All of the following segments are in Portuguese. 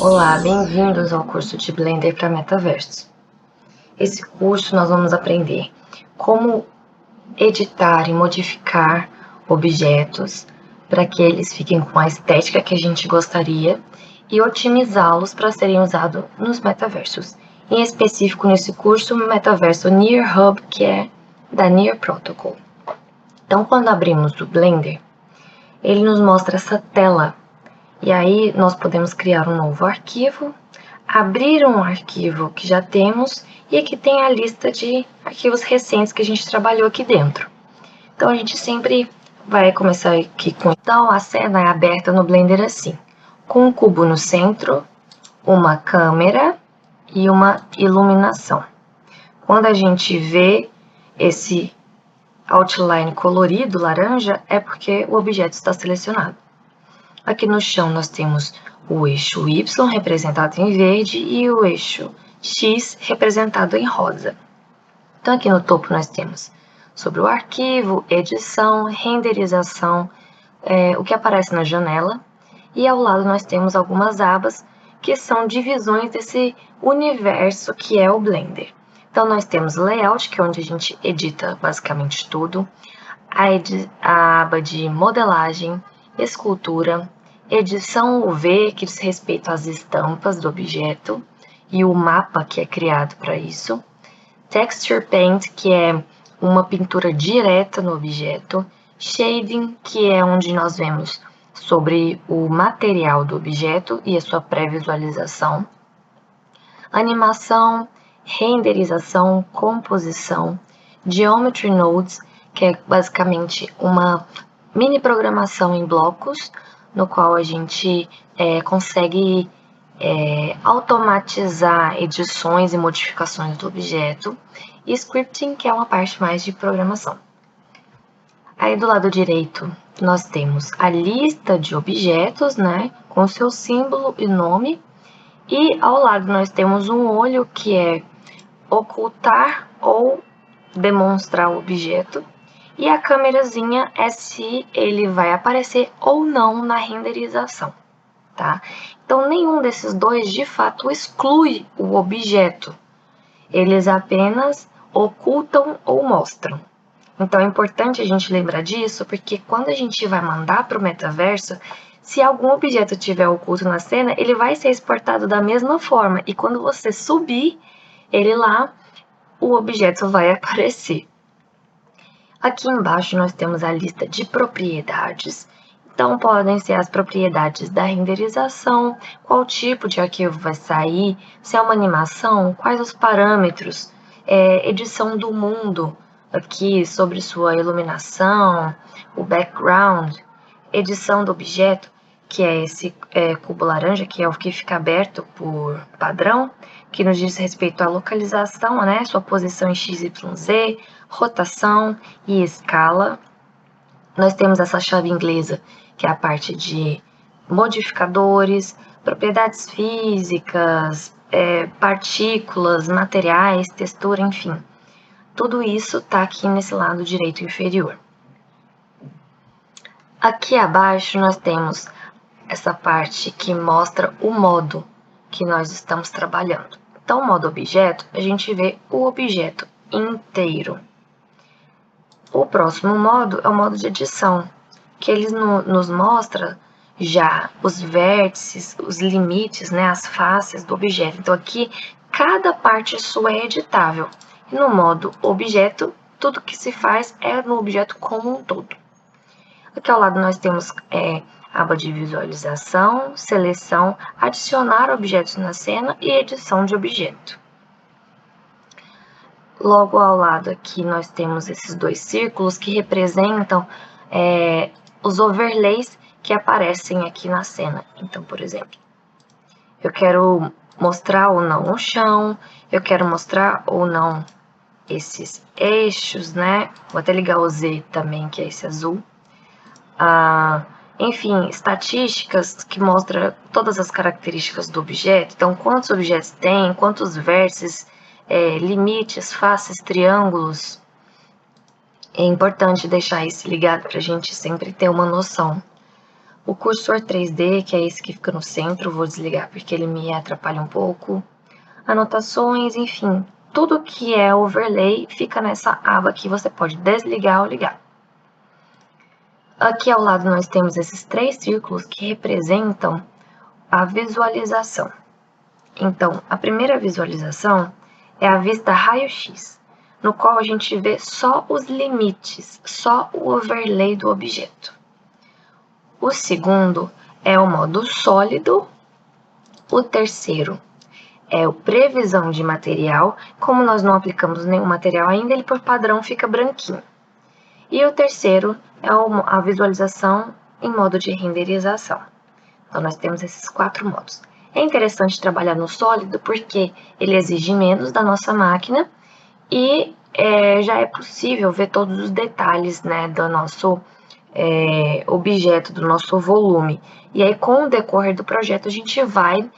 Olá, bem-vindos ao curso de Blender para Metaverso. Esse curso nós vamos aprender como editar e modificar objetos para que eles fiquem com a estética que a gente gostaria e otimizá-los para serem usados nos metaversos. Em específico nesse curso, o metaverso Near Hub, que é da Near Protocol. Então, quando abrimos o Blender, ele nos mostra essa tela. E aí nós podemos criar um novo arquivo, abrir um arquivo que já temos e aqui tem a lista de arquivos recentes que a gente trabalhou aqui dentro. Então a gente sempre vai começar aqui com... Então a cena é aberta no Blender assim, com um cubo no centro, uma câmera e uma iluminação. Quando a gente vê esse outline colorido laranja, é porque o objeto está selecionado. Aqui no chão nós temos o eixo Y representado em verde e o eixo X representado em rosa. Então aqui no topo nós temos sobre o arquivo, edição, renderização, o que aparece na janela. E ao lado nós temos algumas abas que são divisões desse universo que é o Blender. Então nós temos Layout, que é onde a gente edita basicamente tudo, a aba de modelagem, escultura, edição UV, que diz respeito às estampas do objeto, e o mapa que é criado para isso, Texture Paint, que é uma pintura direta no objeto, Shading, que é onde nós vemos sobre o material do objeto e a sua pré-visualização, animação, renderização, composição, Geometry Nodes, que é basicamente uma mini programação em blocos, no qual a gente consegue automatizar edições e modificações do objeto, e Scripting, que é uma parte mais de programação. Aí do lado direito nós temos a lista de objetos, né, com seu símbolo e nome, e ao lado nós temos um olho que é ocultar ou demonstrar o objeto, e a câmerazinha é se ele vai aparecer ou não na renderização, tá? Então, nenhum desses dois, de fato, exclui o objeto. Eles apenas ocultam ou mostram. Então, é importante a gente lembrar disso, porque quando a gente vai mandar para o metaverso, se algum objeto estiver oculto na cena, ele vai ser exportado da mesma forma. E quando você subir ele lá, o objeto vai aparecer. Aqui embaixo nós temos a lista de propriedades. Então, podem ser as propriedades da renderização, qual tipo de arquivo vai sair, se é uma animação, quais os parâmetros, edição do mundo, aqui sobre sua iluminação, o background, edição do objeto, que é esse cubo laranja, que é o que fica aberto por padrão, que nos diz respeito à localização, né, sua posição em XYZ, rotação e escala. Nós temos essa chave inglesa, que é a parte de modificadores, propriedades físicas, partículas, materiais, textura, enfim. Tudo isso está aqui nesse lado direito inferior. Aqui abaixo nós temos essa parte que mostra o modo que nós estamos trabalhando. Então, o modo objeto, a gente vê o objeto inteiro. O próximo modo é o modo de edição, que ele nos mostra já os vértices, os limites, né, as faces do objeto. Então, aqui, cada parte sua é editável. E no modo objeto, tudo que se faz é no objeto como um todo. Aqui ao lado nós temos a aba de visualização, seleção, adicionar objetos na cena e edição de objeto. Logo ao lado aqui nós temos esses dois círculos que representam os overlays que aparecem aqui na cena. Então, por exemplo, eu quero mostrar ou não o chão, eu quero mostrar ou não esses eixos, né? Vou até ligar o Z também, que é esse azul. Enfim, estatísticas que mostram todas as características do objeto. Então, quantos objetos tem, quantos vértices, limites, faces, triângulos. É importante deixar isso ligado para a gente sempre ter uma noção. O cursor 3D, que é esse que fica no centro, vou desligar porque ele me atrapalha um pouco. Anotações, enfim, tudo que é overlay fica nessa aba que você pode desligar ou ligar. Aqui ao lado nós temos esses 3 círculos que representam a visualização. Então, a primeira visualização é a vista raio-x, no qual a gente vê só os limites, só o overlay do objeto. O segundo é o modo sólido. O terceiro é o previsão de material. Como nós não aplicamos nenhum material ainda, ele por padrão fica branquinho. E o terceiro é a visualização em modo de renderização. Então, nós temos esses 4 modos. É interessante trabalhar no sólido porque ele exige menos da nossa máquina e já é possível ver todos os detalhes, né, do nosso objeto, do nosso volume. E aí, com o decorrer do projeto, a gente vai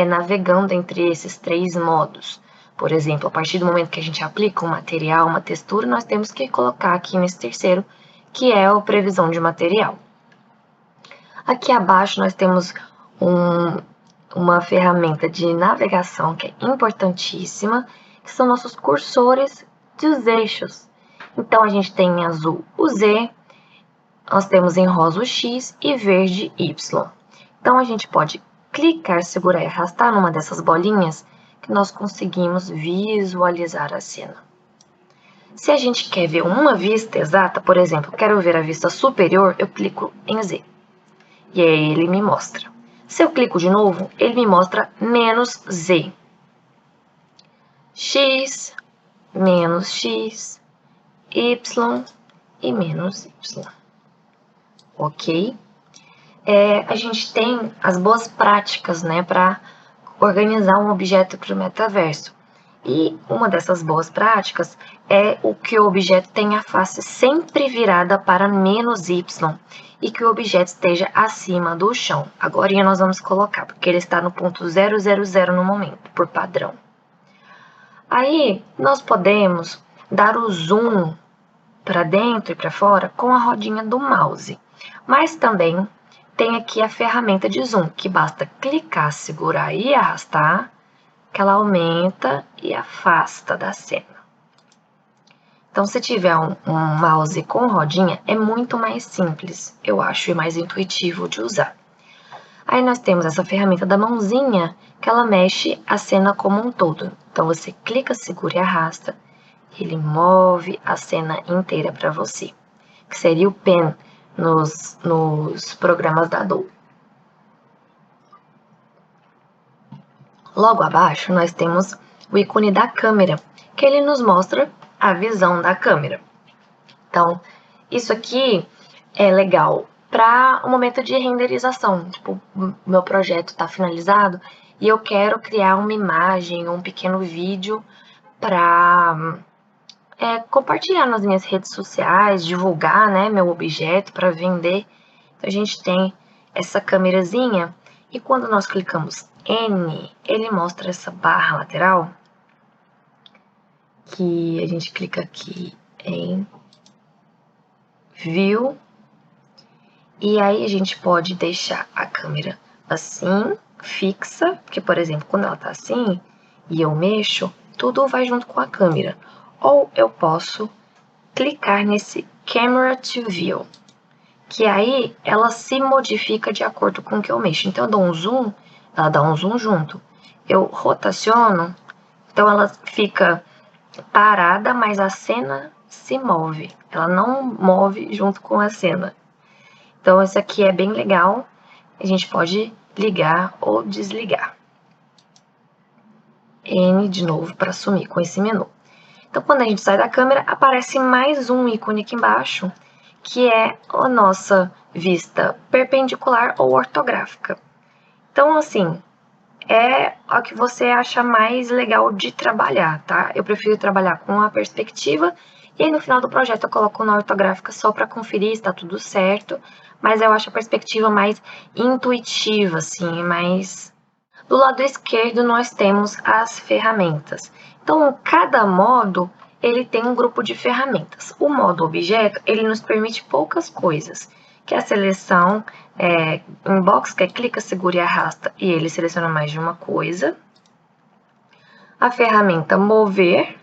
navegando entre esses 3 modos. Por exemplo, a partir do momento que a gente aplica um material, uma textura, nós temos que colocar aqui nesse terceiro, que é a previsão de material. Aqui abaixo nós temos uma ferramenta de navegação que é importantíssima, que são nossos cursores dos eixos. Então, a gente tem em azul o Z, nós temos em rosa o X e verde Y. Então, a gente pode clicar, segurar e arrastar numa dessas bolinhas que nós conseguimos visualizar a cena. Se a gente quer ver uma vista exata, por exemplo, quero ver a vista superior, eu clico em Z. E aí ele me mostra. Se eu clico de novo, ele me mostra menos Z. X, menos X, Y e menos Y. Ok? A gente tem as boas práticas, né, para organizar um objeto para o metaverso. E uma dessas boas práticas é o que o objeto tenha a face sempre virada para menos Y e que o objeto esteja acima do chão. Agora nós vamos colocar, porque ele está no ponto 000 no momento, por padrão. Aí nós podemos dar o zoom para dentro e para fora com a rodinha do mouse. Mas também tem aqui a ferramenta de zoom, que basta clicar, segurar e arrastar, que ela aumenta e afasta da cena. Então, se tiver um mouse com rodinha, é muito mais simples, eu acho, e mais intuitivo de usar. Aí nós temos essa ferramenta da mãozinha, que ela mexe a cena como um todo. Então, você clica, segura e arrasta, ele move a cena inteira para você, que seria o pen nos programas da Adobe. Logo abaixo, nós temos o ícone da câmera, que ele nos mostra a visão da câmera. Então, isso aqui é legal para o momento de renderização. Tipo, meu projeto está finalizado e eu quero criar uma imagem, um pequeno vídeo para compartilhar nas minhas redes sociais, divulgar, né, meu objeto para vender. Então, a gente tem essa câmerazinha e quando nós clicamos N, ele mostra essa barra lateral que a gente clica aqui em View e aí a gente pode deixar a câmera assim, fixa, porque, por exemplo, quando ela tá assim e eu mexo, tudo vai junto com a câmera. Ou eu posso clicar nesse Camera to View, que aí ela se modifica de acordo com o que eu mexo. Então, eu dou um zoom, ela dá um zoom junto. Eu rotaciono, então ela fica parada, mas a cena se move. Ela não move junto com a cena. Então, esse aqui é bem legal. A gente pode ligar ou desligar. N de novo para sumir com esse menu. Então, quando a gente sai da câmera, aparece mais um ícone aqui embaixo, que é a nossa vista perpendicular ou ortográfica. Então, assim, é o que você acha mais legal de trabalhar, tá? Eu prefiro trabalhar com a perspectiva e aí no final do projeto eu coloco na ortográfica só para conferir se está tudo certo, mas eu acho a perspectiva mais intuitiva, assim, mais... Do lado esquerdo nós temos as ferramentas. Então, cada modo, ele tem um grupo de ferramentas. O modo objeto, ele nos permite poucas coisas, que é a seleção inbox, que é clica, segura e arrasta, e ele seleciona mais de uma coisa. A ferramenta mover,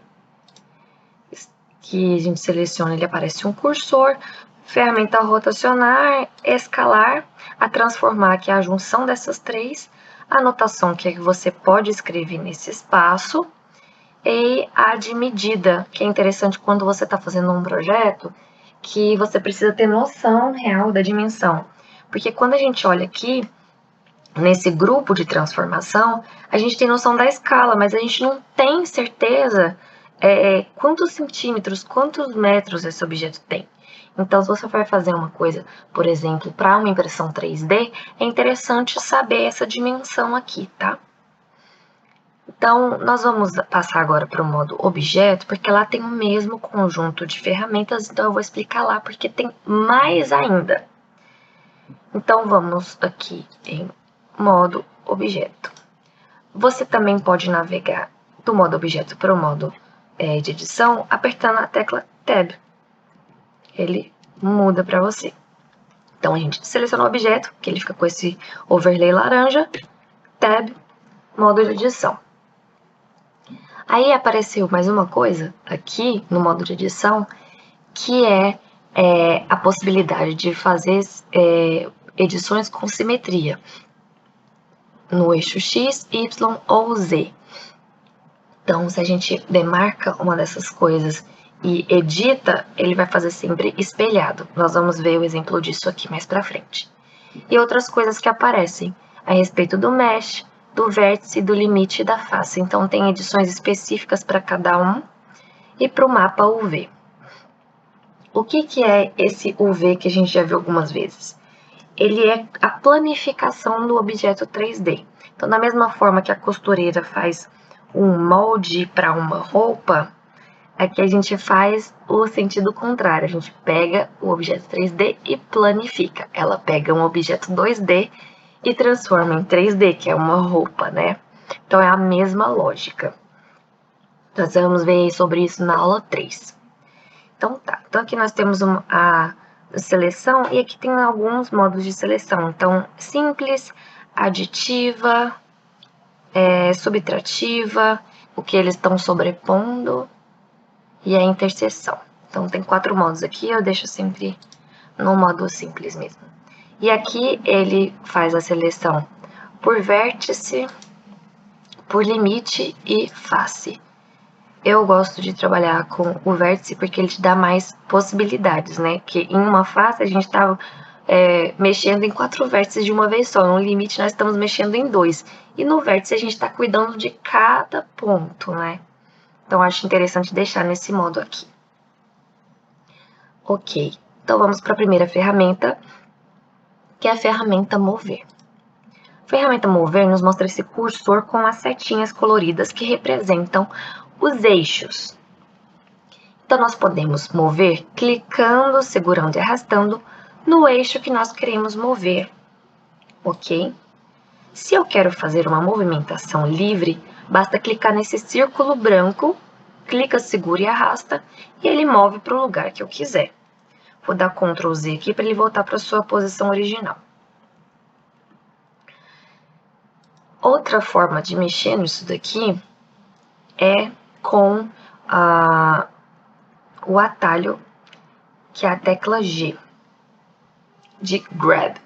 que a gente seleciona, ele aparece um cursor. Ferramenta rotacionar, escalar, a transformar, que é a junção dessas três. A anotação, que é que você pode escrever nesse espaço. E a de medida, que é interessante quando você está fazendo um projeto, que você precisa ter noção real da dimensão. Porque quando a gente olha aqui, nesse grupo de transformação, a gente tem noção da escala, mas a gente não tem certeza quantos centímetros, quantos metros esse objeto tem. Então, se você vai fazer uma coisa, por exemplo, para uma impressão 3D, é interessante saber essa dimensão aqui, tá? Então, nós vamos passar agora para o modo objeto, porque lá tem o mesmo conjunto de ferramentas, então eu vou explicar lá, porque tem mais ainda. Então, vamos aqui em modo objeto. Você também pode navegar do modo objeto para o modo de edição, apertando a tecla Tab. Ele muda para você. Então, a gente seleciona o objeto, que ele fica com esse overlay laranja, Tab, modo de edição. Aí apareceu mais uma coisa aqui no modo de edição, que é a possibilidade de fazer edições com simetria no eixo X, Y ou Z. Então, se a gente demarca uma dessas coisas e edita, ele vai fazer sempre espelhado. Nós vamos ver o exemplo disso aqui mais pra frente. E outras coisas que aparecem a respeito do mesh, do vértice, do limite e da face. Então, tem edições específicas para cada um e para o mapa UV. O que é esse UV que a gente já viu algumas vezes? Ele é a planificação do objeto 3D. Então, da mesma forma que a costureira faz um molde para uma roupa, aqui a gente faz o sentido contrário. A gente pega o objeto 3D e planifica. Ela pega um objeto 2D e transforma em 3D, que é uma roupa, né? Então, é a mesma lógica. Nós vamos ver sobre isso na aula 3. Então, tá. Então, aqui nós temos a seleção e aqui tem alguns modos de seleção. Então, simples, aditiva, subtrativa, o que eles estão sobrepondo e a interseção. Então, tem 4 modos aqui, eu deixo sempre no modo simples mesmo. E aqui ele faz a seleção por vértice, por limite e face. Eu gosto de trabalhar com o vértice porque ele te dá mais possibilidades, né? Que em uma face a gente tá mexendo em 4 vértices de uma vez só. No limite nós estamos mexendo em 2. E no vértice a gente está cuidando de cada ponto, né? Então acho interessante deixar nesse modo aqui. Ok, então vamos para a primeira ferramenta, que é a ferramenta mover. A ferramenta mover nos mostra esse cursor com as setinhas coloridas que representam os eixos. Então, nós podemos mover clicando, segurando e arrastando no eixo que nós queremos mover, ok? Se eu quero fazer uma movimentação livre, basta clicar nesse círculo branco, clica, segura e arrasta, e ele move para o lugar que eu quiser. Vou dar Ctrl Z aqui para ele voltar para a sua posição original. Outra forma de mexer nisso daqui é com o atalho, que é a tecla G, de Grab.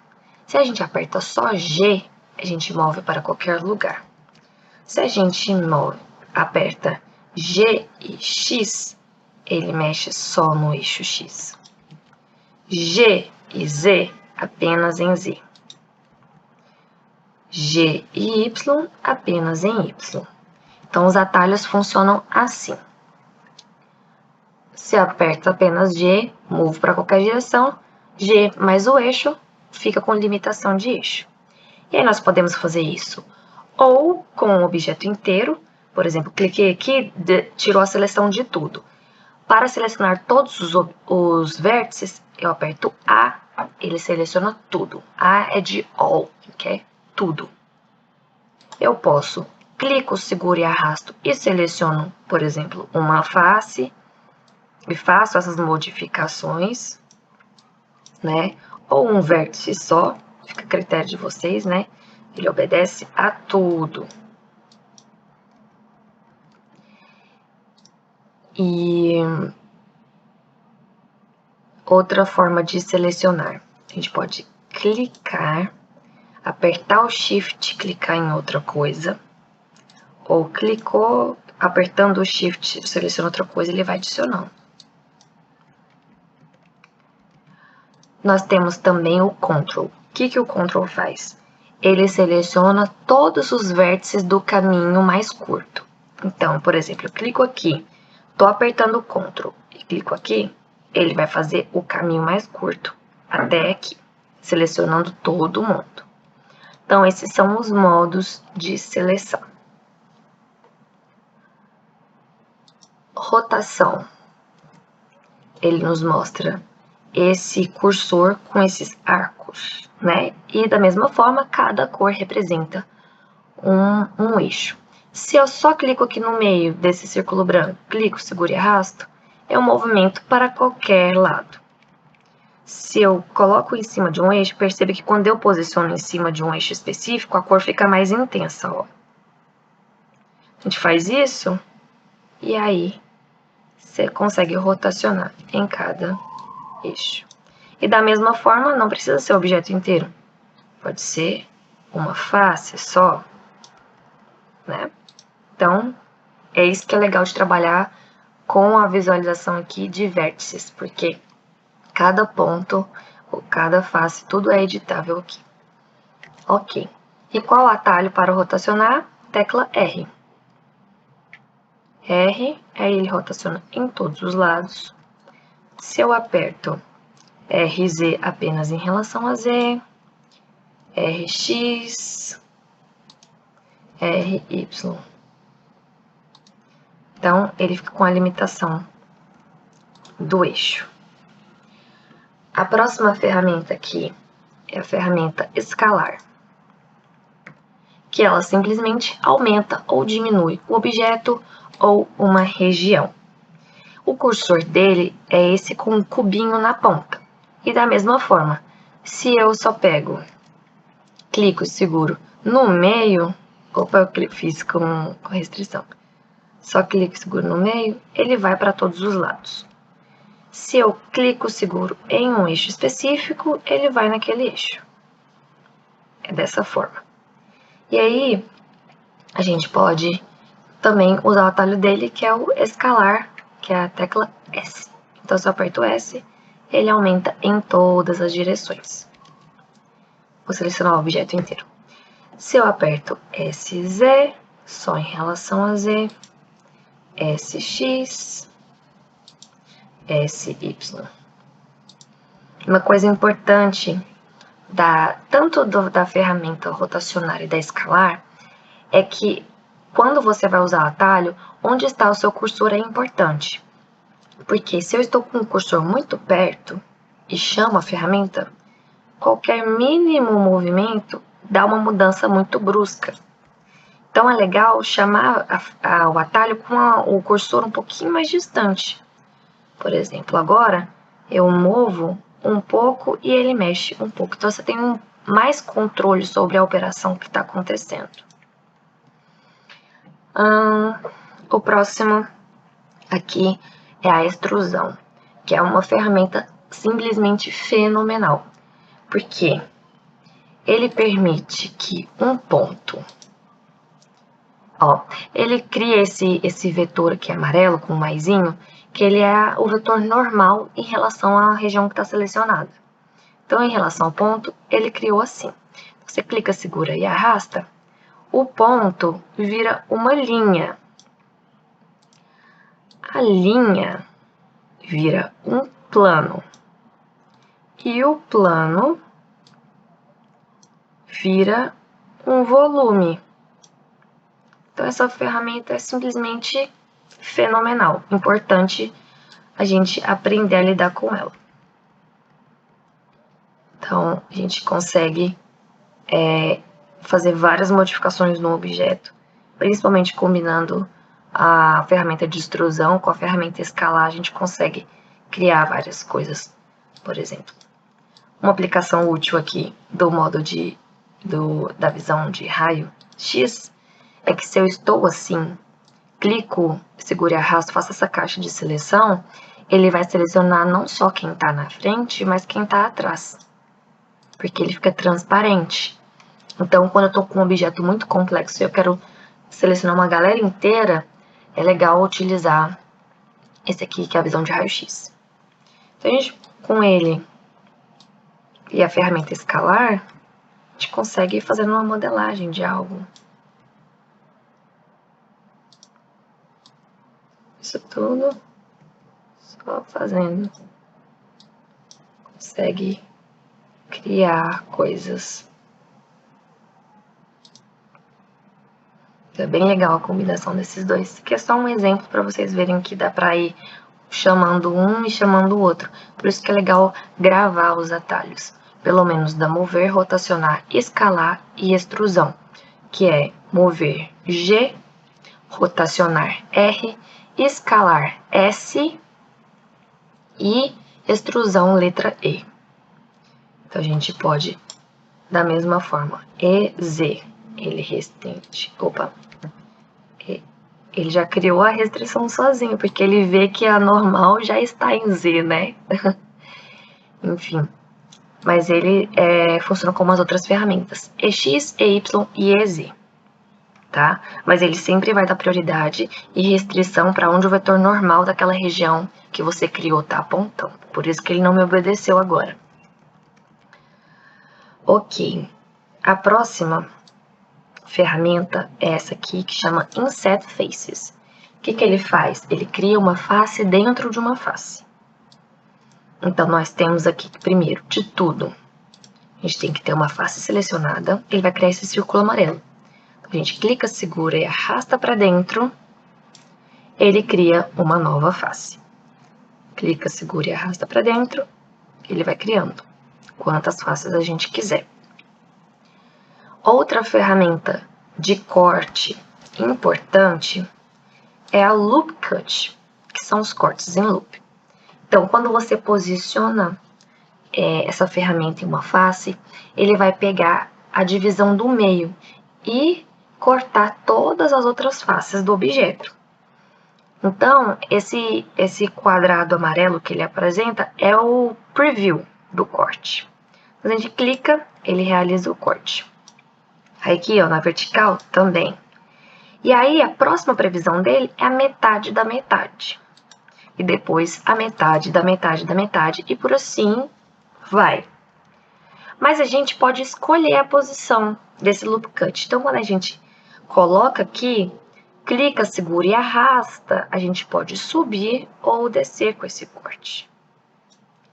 Se a gente aperta só G, a gente move para qualquer lugar. Se a gente aperta G e X, ele mexe só no eixo X. G e Z, apenas em Z. G e Y, apenas em Y. Então, os atalhos funcionam assim. Se eu aperto apenas G, movo para qualquer direção. G mais o eixo, fica com limitação de eixo. E aí nós podemos fazer isso ou com um objeto inteiro. Por exemplo, cliquei aqui, tirou a seleção de tudo. Para selecionar todos os vértices, eu aperto A, ele seleciona tudo. A é de All, que é tudo. Eu posso, clico, seguro e arrasto e seleciono, por exemplo, uma face e faço essas modificações, né? ou um vértice só, fica a critério de vocês, né? Ele obedece a tudo. E outra forma de selecionar, a gente pode clicar, apertar o Shift, clicar em outra coisa, ou clicou, apertando o Shift, seleciona outra coisa, ele vai adicionando. Nós temos também o Ctrl. O que o Ctrl faz? Ele seleciona todos os vértices do caminho mais curto. Então, por exemplo, eu clico aqui, estou apertando o Ctrl e clico aqui, ele vai fazer o caminho mais curto até aqui, selecionando todo mundo. Então, esses são os modos de seleção. Rotação. Ele nos mostra esse cursor com esses arcos, né? E da mesma forma, cada cor representa um eixo. Se eu só clico aqui no meio desse círculo branco, clico, seguro e arrasto, é um movimento para qualquer lado. Se eu coloco em cima de um eixo, perceba que quando eu posiciono em cima de um eixo específico, a cor fica mais intensa, ó. A gente faz isso e aí você consegue rotacionar em cada eixo. E da mesma forma, não precisa ser o objeto inteiro. Pode ser uma face só, né? Então, é isso que é legal de trabalhar com a visualização aqui de vértices, porque cada ponto, ou cada face, tudo é editável aqui. Ok. E qual o atalho para rotacionar? Tecla R. R, aí ele rotaciona em todos os lados. Se eu aperto RZ apenas em relação a Z, RX, RY. Então, ele fica com a limitação do eixo. A próxima ferramenta aqui é a ferramenta escalar, que ela simplesmente aumenta ou diminui o objeto ou uma região. O cursor dele é esse com um cubinho na ponta. E da mesma forma, se eu só pego, clico e seguro no meio, opa, eu fiz com restrição. Só clico e seguro no meio, ele vai para todos os lados. Se eu clico seguro em um eixo específico, ele vai naquele eixo. É dessa forma. E aí, a gente pode também usar o atalho dele, que é o escalar, que é a tecla S. Então, se eu aperto S, ele aumenta em todas as direções. Vou selecionar o objeto inteiro. Se eu aperto SZ, só em relação a Z, SX, SY. Uma coisa importante tanto da ferramenta rotacionar e da escalar é que quando você vai usar o atalho, onde está o seu cursor é importante. Porque se eu estou com o cursor muito perto e chamo a ferramenta, qualquer mínimo movimento dá uma mudança muito brusca. Então é legal chamar o atalho com o cursor um pouquinho mais distante. Por exemplo, agora eu movo um pouco e ele mexe um pouco. Então você tem mais controle sobre a operação que está acontecendo. O próximo aqui é a extrusão, que é uma ferramenta simplesmente fenomenal, porque ele permite que um ponto, ele cria esse vetor aqui amarelo com um maisinho, que ele é o vetor normal em relação à região que está selecionada. Então, em relação ao ponto, ele criou assim. Você clica, segura e arrasta, o ponto vira uma linha. A linha vira um plano. E o plano vira um volume. Então, essa ferramenta é simplesmente fenomenal. Importante a gente aprender a lidar com ela. Então, a gente consegue fazer várias modificações no objeto, principalmente combinando a ferramenta de extrusão com a ferramenta escalar, a gente consegue criar várias coisas, por exemplo. Uma aplicação útil aqui do modo da visão de raio X é que se eu estou assim, clico, seguro e arrasto, faço essa caixa de seleção, ele vai selecionar não só quem está na frente, mas quem está atrás, porque ele fica transparente. Então, quando eu estou com um objeto muito complexo e eu quero selecionar uma galera inteira, é legal utilizar esse aqui, que é a visão de raio-x. Então, a gente, com ele e a ferramenta escalar, a gente consegue fazer uma modelagem de algo. Isso tudo só fazendo. Consegue criar coisas. É bem legal a combinação desses dois. Aqui é só um exemplo para vocês verem que dá para ir chamando um e chamando o outro. Por isso que é legal gravar os atalhos. Pelo menos da mover, rotacionar, escalar e extrusão. Que é mover G, rotacionar R, escalar S e extrusão letra E. Então a gente pode, da mesma forma, EZ, ele restringe. Opa! Ele já criou a restrição sozinho, porque ele vê que a normal já está em Z, né? Enfim. Mas ele funciona como as outras ferramentas. EX, EY e EZ. Tá? Mas ele sempre vai dar prioridade e restrição para onde o vetor normal daquela região que você criou está apontando. Por isso que ele não me obedeceu agora. Ok. A próxima ferramenta é essa aqui, que chama Inset Faces. O que ele faz? Ele cria uma face dentro de uma face. Então, nós temos aqui, primeiro, de tudo, a gente tem que ter uma face selecionada. Ele vai criar esse círculo amarelo. A gente clica, segura e arrasta para dentro. Ele cria uma nova face. Clica, segura e arrasta para dentro. Ele vai criando quantas faces a gente quiser. Outra ferramenta de corte importante é a Loop Cut, que são os cortes em loop. Então, quando você posiciona essa ferramenta em uma face, ele vai pegar a divisão do meio e cortar todas as outras faces do objeto. Então, esse quadrado amarelo que ele apresenta é o preview do corte. Quando a gente clica, ele realiza o corte. Aí aqui, ó, na vertical, também. E aí, a próxima previsão dele é a metade da metade. E depois, a metade da metade da metade. E por assim, vai. Mas a gente pode escolher a posição desse loop cut. Então, quando a gente coloca aqui, clica, segura e arrasta, a gente pode subir ou descer com esse corte.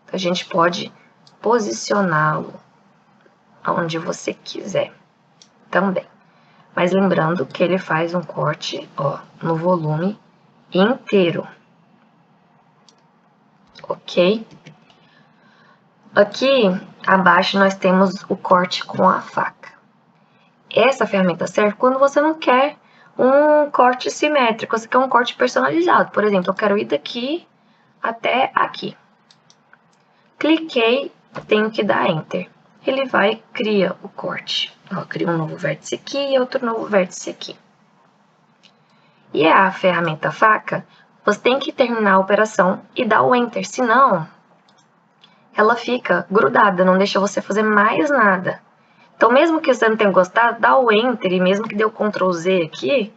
Então, a gente pode posicioná-lo onde você quiser também. Mas lembrando que ele faz um corte, ó, no volume inteiro. Ok? Aqui abaixo nós temos o corte com a faca. Essa ferramenta serve quando você não quer um corte simétrico, você quer um corte personalizado. Por exemplo, eu quero ir daqui até aqui. Cliquei, tenho que dar Enter. Ele vai e cria o corte. Ó, cria um novo vértice aqui e outro novo vértice aqui. E a ferramenta faca, você tem que terminar a operação e dar o Enter, senão ela fica grudada, não deixa você fazer mais nada. Então, mesmo que você não tenha gostado, dá o Enter e mesmo que dê o Ctrl Z aqui,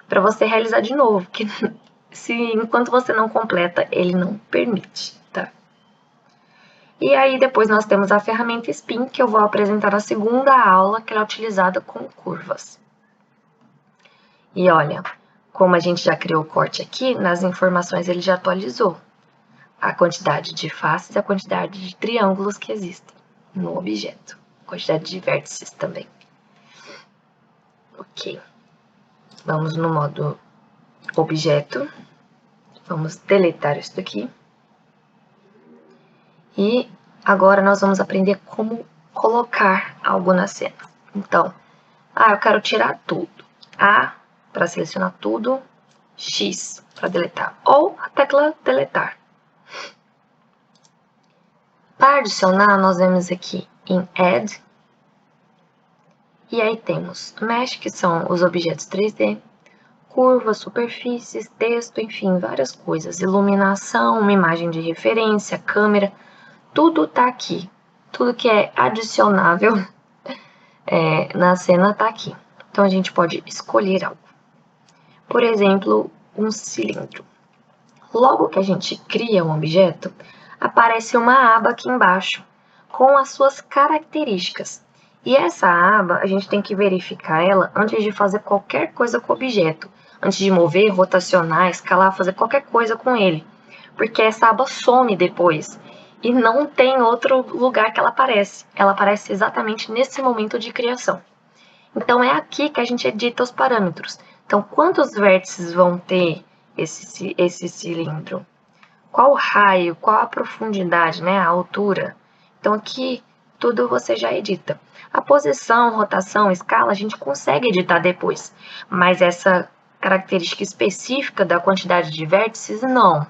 para você realizar de novo, porque enquanto você não completa, ele não permite, tá? E aí, depois nós temos a ferramenta Spin, que eu vou apresentar na segunda aula, que ela é utilizada com curvas. E olha, como a gente já criou o corte aqui, nas informações ele já atualizou a quantidade de faces e a quantidade de triângulos que existem no objeto. Quantidade de vértices também. Ok. Vamos no modo objeto. Vamos deletar isso daqui. E agora nós vamos aprender como colocar algo na cena. Então, eu quero tirar tudo. A para selecionar tudo, X para deletar. Ou a tecla deletar. Para adicionar, nós vemos aqui em Add, e aí temos Mesh, que são os objetos 3D, curvas, superfícies, texto, enfim, várias coisas. Iluminação, uma imagem de referência, câmera, tudo tá aqui. Tudo que é adicionável na cena tá aqui. Então, a gente pode escolher algo. Por exemplo, um cilindro. Logo que a gente cria um objeto, aparece uma aba aqui embaixo com as suas características. E essa aba, a gente tem que verificar ela antes de fazer qualquer coisa com o objeto. Antes de mover, rotacionar, escalar, fazer qualquer coisa com ele. Porque essa aba some depois. E não tem outro lugar que ela aparece. Ela aparece exatamente nesse momento de criação. Então, é aqui que a gente edita os parâmetros. Então, quantos vértices vão ter esse cilindro? Qual o raio, qual a profundidade, né, a altura? Então, aqui tudo você já edita. A posição, rotação, escala, a gente consegue editar depois. Mas essa característica específica da quantidade de vértices, não.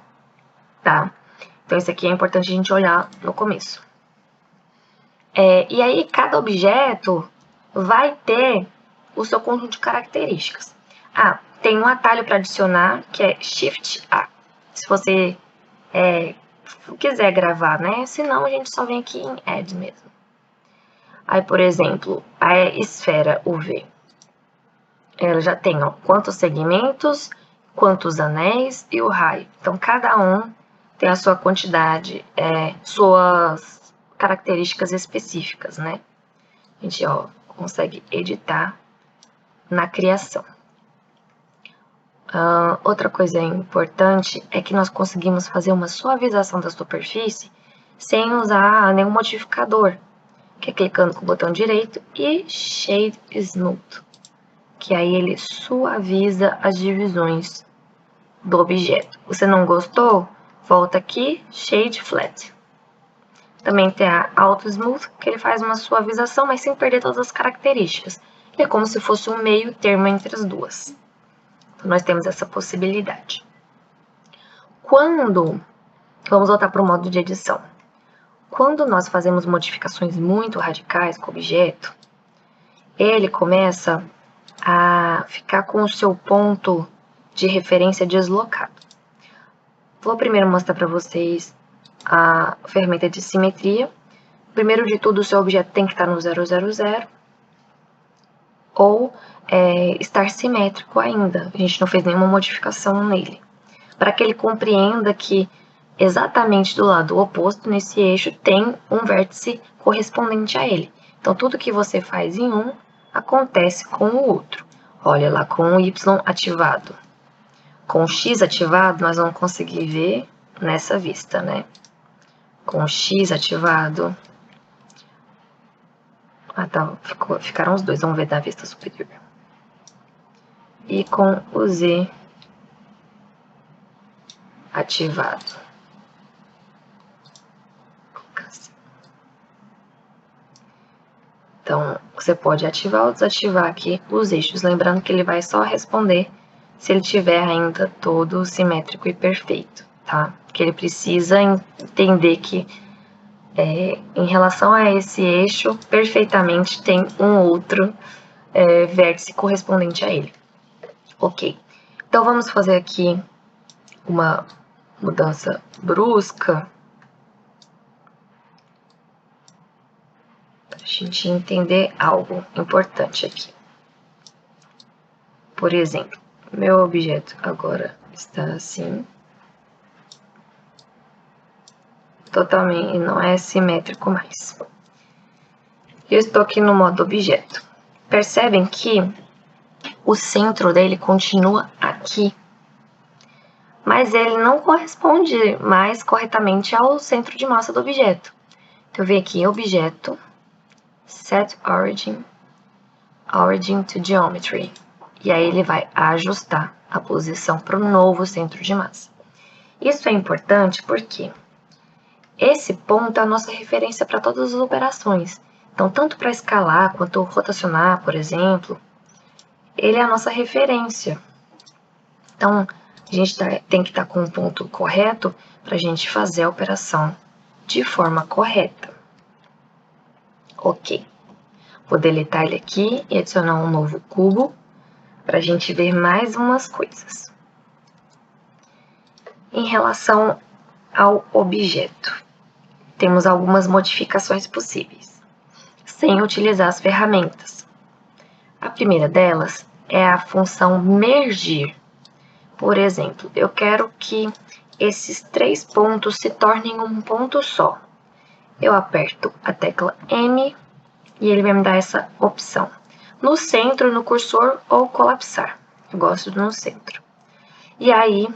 Tá? Então, isso aqui é importante a gente olhar no começo. E aí, cada objeto vai ter o seu conjunto de características. Tem um atalho para adicionar, que é Shift A. Se você quiser gravar, né? Senão, a gente só vem aqui em Add mesmo. Aí, por exemplo, a esfera UV. Ela já tem, quantos segmentos, quantos anéis e o raio. Então, cada um tem a sua quantidade, suas características específicas, né? A gente, consegue editar na criação. Outra coisa importante é que nós conseguimos fazer uma suavização da superfície sem usar nenhum modificador, que é clicando com o botão direito e Shade Smooth, que aí ele suaviza as divisões do objeto. Você não gostou? Volta aqui, Shade Flat. Também tem a Auto Smooth, que ele faz uma suavização, mas sem perder todas as características. É como se fosse um meio termo entre as duas. Então, nós temos essa possibilidade. Vamos voltar para o modo de edição. Quando nós fazemos modificações muito radicais com o objeto, ele começa a ficar com o seu ponto de referência deslocado. Vou primeiro mostrar para vocês a ferramenta de simetria. Primeiro de tudo, o seu objeto tem que estar no 000 ou estar simétrico ainda. A gente não fez nenhuma modificação nele. Para que ele compreenda que exatamente do lado oposto, nesse eixo, tem um vértice correspondente a ele. Então, tudo que você faz em um, acontece com o outro. Olha lá, com o Y ativado. Com o X ativado, nós vamos conseguir ver nessa vista, né? Com o X ativado. Tá, ficaram os dois, vamos ver da vista superior. E com o Z ativado. Então, você pode ativar ou desativar aqui os eixos, lembrando que ele vai só responder se ele tiver ainda todo simétrico e perfeito, tá? Que ele precisa entender que em relação a esse eixo, perfeitamente tem um outro vértice correspondente a ele. Ok, então vamos fazer aqui uma mudança brusca para a gente entender algo importante aqui. Por exemplo, meu objeto agora está assim, totalmente, não é simétrico mais. Eu estou aqui no modo objeto. Percebem que o centro dele continua aqui, mas ele não corresponde mais corretamente ao centro de massa do objeto. Então, eu venho aqui em Objeto, Set Origin, Origin to Geometry. E aí ele vai ajustar a posição para o novo centro de massa. Isso é importante porque esse ponto é a nossa referência para todas as operações. Então, tanto para escalar quanto rotacionar, por exemplo, ele é a nossa referência. Então, a gente tem que estar com o ponto correto para a gente fazer a operação de forma correta. Ok. Vou deletar ele aqui e adicionar um novo cubo para a gente ver mais umas coisas. Em relação ao objeto, temos algumas modificações possíveis, sem utilizar as ferramentas. A primeira delas é a função mergir. Por exemplo, eu quero que esses 3 pontos se tornem um ponto só. Eu aperto a tecla M e ele vai me dar essa opção. No centro, no cursor ou colapsar. Eu gosto do no centro. E aí,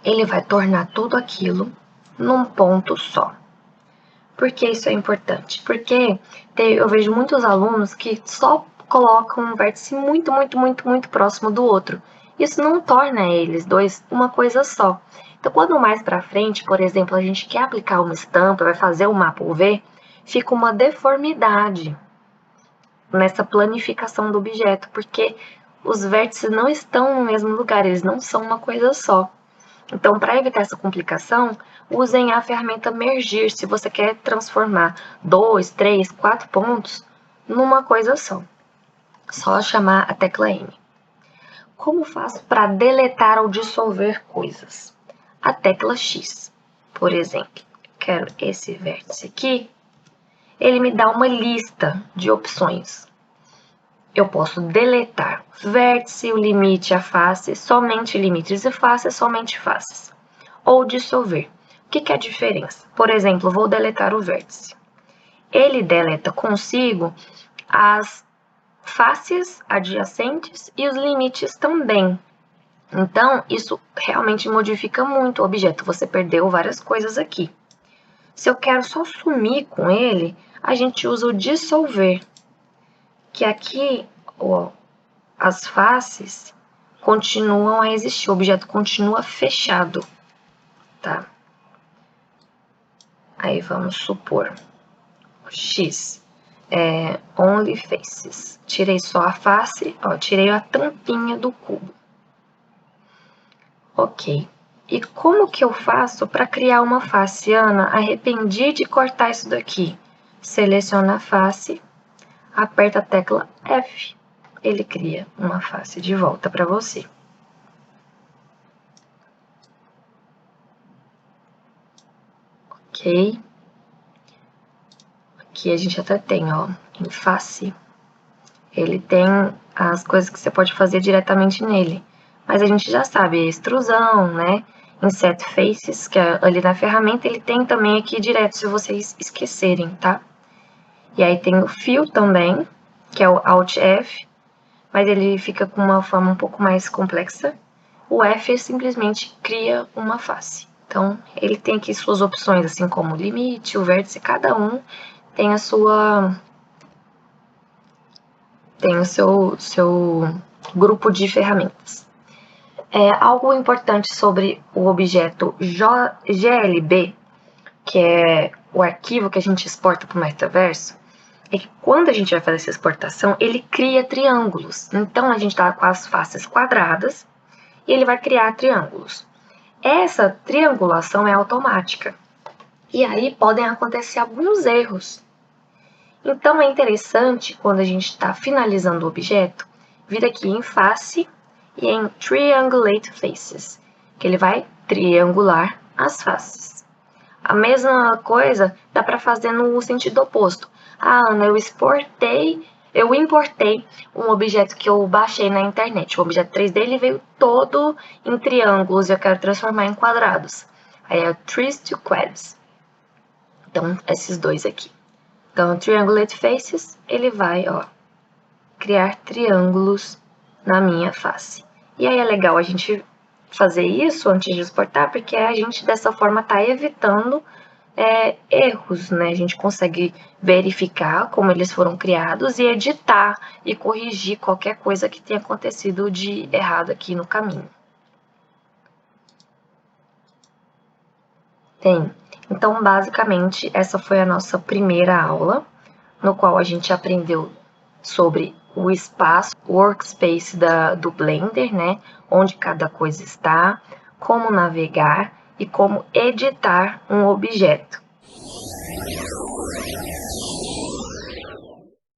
ele vai tornar tudo aquilo num ponto só. Por que isso é importante? Porque eu vejo muitos alunos que só colocam um vértice muito próximo do outro. Isso não torna eles dois uma coisa só. Então, quando mais para frente, por exemplo, a gente quer aplicar uma estampa, vai fazer o mapa UV, fica uma deformidade nessa planificação do objeto, porque os vértices não estão no mesmo lugar, eles não são uma coisa só. Então, para evitar essa complicação, usem a ferramenta mergir se você quer transformar 2, 3, 4 pontos numa coisa só. Só chamar a tecla M. Como faço para deletar ou dissolver coisas? A tecla X. Por exemplo, quero esse vértice aqui, ele me dá uma lista de opções. Eu posso deletar vértice, o limite, a face, somente limites e faces, somente faces. Ou dissolver. O que é a diferença? Por exemplo, vou deletar o vértice. Ele deleta consigo as faces adjacentes e os limites também. Então, isso realmente modifica muito o objeto. Você perdeu várias coisas aqui. Se eu quero só sumir com ele, a gente usa o dissolver. Que aqui as faces continuam a existir, o objeto continua fechado, tá? Aí vamos supor, X, only faces. Tirei só a face, ó, tirei a tampinha do cubo. Ok. E como que eu faço para criar uma face, Ana? Arrependi de cortar isso daqui. Seleciona a face, aperta a tecla F. Ele cria uma face de volta para você. Ok. Aqui a gente até tem, ó, em face. Ele tem as coisas que você pode fazer diretamente nele. Mas a gente já sabe, extrusão, né? Inset Faces, que é ali na ferramenta, ele tem também aqui direto, se vocês esquecerem, tá? E aí tem o Fill também, que é o Alt F, mas ele fica com uma forma um pouco mais complexa. O F simplesmente cria uma face. Então, ele tem aqui suas opções, assim como o limite, o vértice, cada um tem a sua... tem o seu grupo de ferramentas. Algo importante sobre o objeto GLB, que é o arquivo que a gente exporta para o metaverso, é que quando a gente vai fazer essa exportação, ele cria triângulos. Então, a gente está com as faces quadradas e ele vai criar triângulos. Essa triangulação é automática. E aí podem acontecer alguns erros. Então, é interessante, quando a gente está finalizando o objeto, vir aqui em face e em Triangulate Faces, que ele vai triangular as faces. A mesma coisa dá para fazer no sentido oposto. Ah, Ana, eu importei um objeto que eu baixei na internet. O objeto 3D ele veio todo em triângulos e eu quero transformar em quadrados. Aí é o Trees to Quads. Então, esses dois aqui. Então, Triangulate Faces, ele vai, ó, criar triângulos na minha face. E aí é legal a gente fazer isso antes de exportar, porque a gente dessa forma está evitando erros, né? A gente consegue verificar como eles foram criados e editar e corrigir qualquer coisa que tenha acontecido de errado aqui no caminho. Então, basicamente, essa foi a nossa primeira aula, no qual a gente aprendeu sobre o espaço, o workspace do Blender, né? Onde cada coisa está, como navegar e como editar um objeto.